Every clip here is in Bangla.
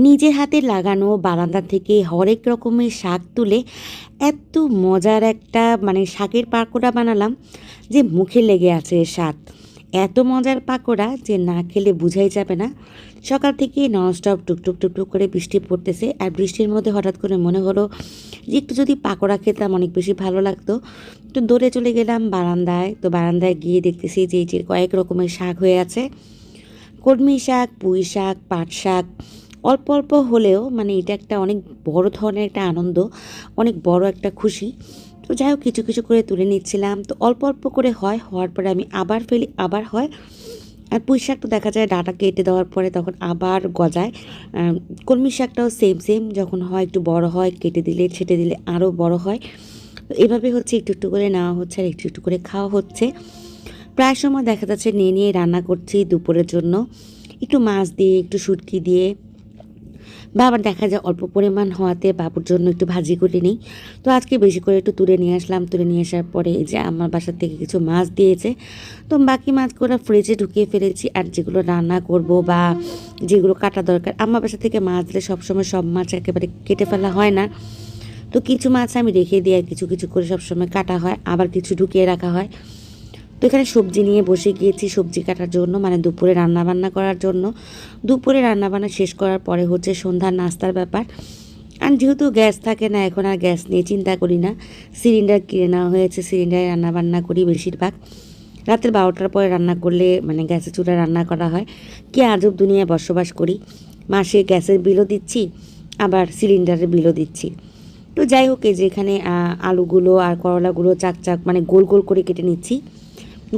নিজের হাতে লাগানো বারান্দা থেকে হরেক রকমের শাক তুলে এত মজার একটা শাকের পাকোড়া বানালাম যে মুখে লেগে আছে এর স্বাদ। এত মজার পাকোড়া যে না খেলে বোঝাই যাবে না। সকাল থেকে ননস্টপ টুকটুক টুকটুক করে বৃষ্টি পড়তেছে, আর বৃষ্টির মধ্যে হঠাৎ করে মনে হলো যে একটু যদি পাকোড়া খেতাম অনেক বেশি ভালো লাগতো। তো দৌড়ে চলে গেলাম বারান্দায়। তো বারান্দায় গিয়ে দেখতেছি যে এই যে কয়েক রকমের শাক হয়ে আছে, কলমি শাক, পুঁই শাক, পাট শাক। অল্প অল্প হলেও এটা একটা অনেক বড় ধরনের একটা আনন্দ, অনেক বড় একটা খুশি। তো যাই হোক কিছু কিছু করে তুলে নিচ্ছিলাম। তো অল্প অল্প করে হওয়ার পরে আমি আবার ফেলি, আবার হয়। আর পুঁই শাক তো দেখা যায় ডাঁটা কেটে দেওয়ার পরে তখন আবার গজায়। কলমি শাকটাও সেম সেম, যখন হয় একটু বড় হয়, কেটে দিলে ছেটে দিলে আরও বড় হয়। তো এভাবে হচ্ছে একটু একটু করে নেওয়া হচ্ছে আর একটু একটু করে খাওয়া হচ্ছে। প্রায় সময় দেখা যাচ্ছে নিয়ে নিয়ে রান্না করছি দুপুরের জন্য, একটু মাছ দিয়ে একটু শুটকি দিয়ে, বা আবার দেখা যায় অল্প পরিমাণ হওয়াতে বাবুর জন্য একটু ভাজি করে নিই। তো আজকে বেশি করে একটু তুলে নিয়ে আসলাম। তুলে নিয়ে আসার পরে এই যে আমার বাসার থেকে কিছু মাছ দিয়েছে, তো বাকি মাছগুলো ফ্রিজে ঢুকিয়ে ফেলেছি। আর যেগুলো রান্না করব বা যেগুলো কাটা দরকার, আমার বাসা থেকে মাছ দিলে সবসময় সব মাছ একেবারে কেটে ফেলা হয় না। তো কিছু মাছ আমি রেখে দিই আর কিছু কিছু করে সবসময় কাটা হয়, আবার কিছু ঢুকিয়ে রাখা হয়। তো এখানে সবজি নিয়ে বসে গিয়েছি সবজি কাটার জন্য, দুপুরে রান্নাবান্না করার জন্য। দুপুরে রান্নাবান্না শেষ করার পরে হচ্ছে সন্ধ্যার নাস্তার ব্যাপার। আর যেহেতু গ্যাস থাকে না, এখন আর গ্যাস নিয়ে চিন্তা করি না, সিলিন্ডার কিনে নেওয়া হয়েছে, সিলিন্ডারে রান্নাবান্না করি বেশিরভাগ। রাতের 12টার পরে রান্না করলে গ্যাসের চুলায় রান্না করা হয়। কি আজব দুনিয়ায় বসবাস করি, মাসে গ্যাসের বিলও দিচ্ছি আবার সিলিন্ডারের বিলও দিচ্ছি। তো যাই হোক, এই যে এখানে আলুগুলো আর করলাগুলো চাক চাক গোল গোল করে কেটে নিচ্ছি।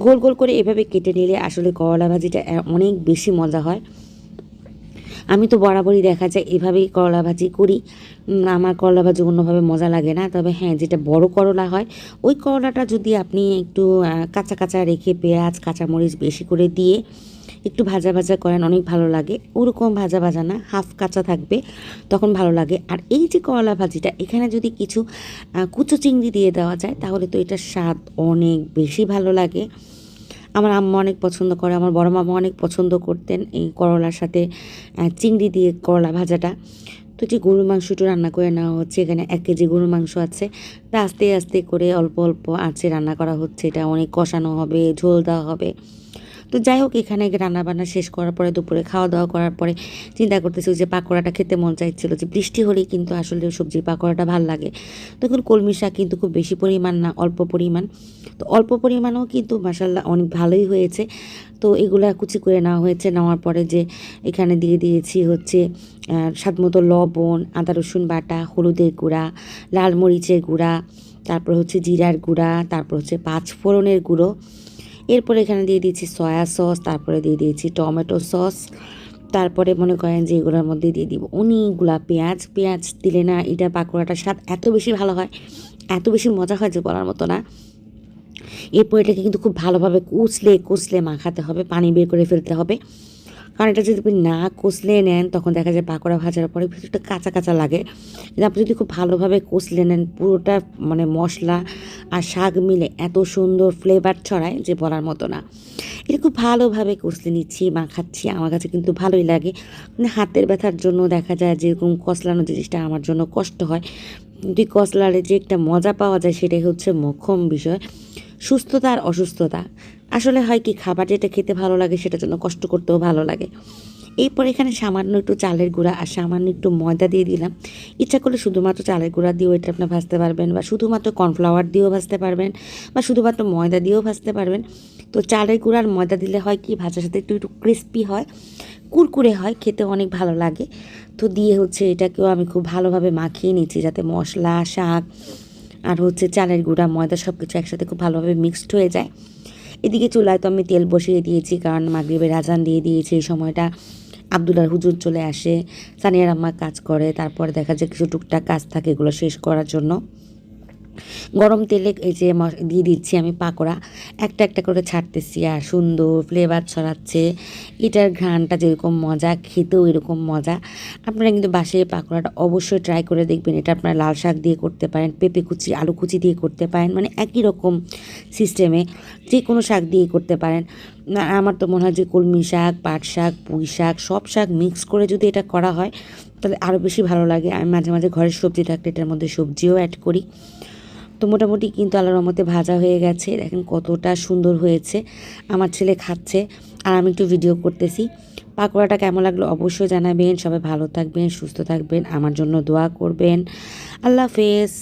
গোল গোল করে এভাবে কেটে নিলে আসলে করলা ভাজিটা অনেক বেশি মজা হয়। আমি তো বরাবরই দেখা যায় এভাবেই করলা ভাজি করি। আমার করলা ভাজি অন্যভাবে মজা লাগে না। তবে হ্যাঁ, যেটা বড় করলা হয় ওই করলাটা যদি আপনি একটু কাঁচা কাঁচা রেখে পেঁয়াজ কাঁচামরিচ বেশি করে দিয়ে একটু ভাজা ভাজা করেন, অনেক ভালো লাগে। ওরকম ভাজা ভাজা না, হাফ কাঁচা থাকবে, তখন ভালো লাগে। আর এই যে করলা ভাজিটা, এখানে যদি কিছু কুচো চিংড়ি দিয়ে দেওয়া যায় তাহলে তো এটার স্বাদ অনেক বেশি ভালো লাগে। আমার আম্মা অনেক পছন্দ করে, আমার বড় মামা অনেক পছন্দ করতেন এই করলার সাথে চিংড়ি দিয়ে করলা ভাজাটা। তো যে গরুর মাংসটা রান্না করে নেওয়া হচ্ছে, এখানে 1 কেজি গরুর মাংস আছে। তা আস্তে আস্তে করে অল্প অল্প আঁচে রান্না করা হচ্ছে। এটা অনেক কষানো হবে, ঝোল দেওয়া হবে। তো যাই হোক, এখানে রান্নাবান্না শেষ করার পরে দুপুরে খাওয়া দাওয়া করার পরে চিন্তা করতেছি যে পাকোড়াটা খেতে মন চাইছিল, যে বৃষ্টি হলেই কিন্তু আসলে সবজির পাকোড়াটা ভাল লাগে। তখন কলমি শাক কিন্তু খুব বেশি পরিমাণ না, অল্প পরিমাণ। তো অল্প পরিমাণও কিন্তু মাসাল্লাহ অনেক ভালোই হয়েছে। তো এগুলা কুচি করে নেওয়া হয়েছে। নেওয়ার পরে যে এখানে দিয়ে দিয়েছি হচ্ছে স্বাদ মতো লবণ, আদা রসুন বাটা, হলুদের গুঁড়া, লাল মরিচের গুঁড়া, তারপর হচ্ছে জিরার গুঁড়া, তারপর হচ্ছে 5 ফোড়নের গুঁড়ো। এরপরে এখানে দিয়ে দিয়েছি সয়া সস, তারপরে দিয়ে দিয়েছি টমেটো সস। তারপরে মনে করেন যে এগুলোর মধ্যে দিয়ে দিব অনেকগুলা পেঁয়াজ। পেঁয়াজ দিলে না এটা পাকোড়াটার স্বাদ এত বেশি ভালো হয়, এত বেশি মজা হয় যে বলার মতো না। এরপর এটাকে কিন্তু খুব ভালোভাবে কুচলে কুচলে মাখাতে হবে, পানি বের করে ফেলতে হবে। কারণ এটা যদি আপনি না কষলে নেন তখন দেখা যায় পাকোড়া ভাজার পরে ভিতরটা কাঁচা কাঁচা লাগে। কিন্তু আপনি যদি খুব ভালোভাবে কষলে নেন, পুরোটা মশলা আর শাক মিলে এত সুন্দর ফ্লেভার ছড়ায় যে বলার মতো না। এটা খুব ভালোভাবে কষলে নিচ্ছি, মাখাচ্ছি। আমার কাছে কিন্তু ভালোই লাগে। হাতের ব্যথার জন্য দেখা যায় যেরকম কষলানো জিনিসটা আমার জন্য কষ্ট হয়, কিন্তু কষলারে যে একটা মজা পাওয়া যায় সেটাই হচ্ছে মোক্ষম বিষয়। সুস্থতা আর অসুস্থতা, আসলে হয় কি, খাবার যেটা খেতে ভালো লাগে সেটার জন্য কষ্ট করতেও ভালো লাগে। এরপর এখানে সামান্য একটু চালের গুঁড়া আর সামান্য একটু ময়দা দিয়ে দিলাম। ইচ্ছা করলে শুধুমাত্র চালের গুঁড়া দিয়েও এটা আপনি ভাজতে পারবেন, বা শুধুমাত্র কর্নফ্লাওয়ার দিয়েও ভাজতে পারবেন, বা শুধুমাত্র ময়দা দিয়েও ভাজতে পারবেন। তো চালের গুঁড়া আর ময়দা দিলে হয় কি, ভাজার সাথে একটু একটু ক্রিস্পি হয়, কুরকুরে হয়, খেতে অনেক ভালো লাগে। তো দিয়ে হচ্ছে এটাকেও আমি খুব ভালোভাবে মাখিয়ে নিচ্ছি যাতে মশলা, শাক আর হচ্ছে চালের গুঁড়া, ময়দা সব কিছু একসাথে খুব ভালোভাবে মিক্সড হয়ে যায়। এদিকে চুলায় তো আমি তেল বসিয়ে দিয়েছি, কারণ মাগরিবের আজান দিয়ে দিয়েছি। এই সময়টা আবদুল্লার হুজুর চলে আসে, সানিয়ার আম্মা কাজ করে, তারপরে দেখা যায় কিছু টুকটাক কাজ থাকে, এগুলো শেষ করার জন্য গরম তেলে এই যে দিয়ে দিচ্ছি আমি পাকোড়া, একটা একটা করে ছাড়তেছি আর সুন্দর ফ্লেভার ছড়াচ্ছে। এটার ঘ্রাণটা যেরকম মজা, খেতেও এরকম মজা। আপনারা কিন্তু বাসায় পাকোড়াটা অবশ্যই ট্রাই করে দেখবেন। এটা আপনারা লাল শাক দিয়ে করতে পারেন, পেঁপে কুচি, আলু কুচি দিয়ে করতে পারেন, একই রকম সিস্টেমে যে কোনো শাক দিয়ে করতে পারেন। আমার তো মনে হয় যে কলমি শাক, পাট শাক, পুঁই শাক সব শাক মিক্স করে যদি এটা করা হয় তাহলে আরও বেশি ভালো লাগে। আমি মাঝে মাঝে ঘরের সবজি থাকলে এটার মধ্যে সবজিও অ্যাড করি। তো মোটামুটি কিন্তু আল্লাহর রহমতে ভাজা হয়ে গেছে। দেখেন কতটা সুন্দর হয়েছে। আমার ছেলে খাচ্ছে আর আমি একটু ভিডিও করতেছি। পাকোড়াটা কেমন লাগলো অবশ্যই জানাবেন। সবাই ভালো থাকবেন, সুস্থ থাকবেন, আমার জন্য দোয়া করবেন। আল্লাহ হাফেজ।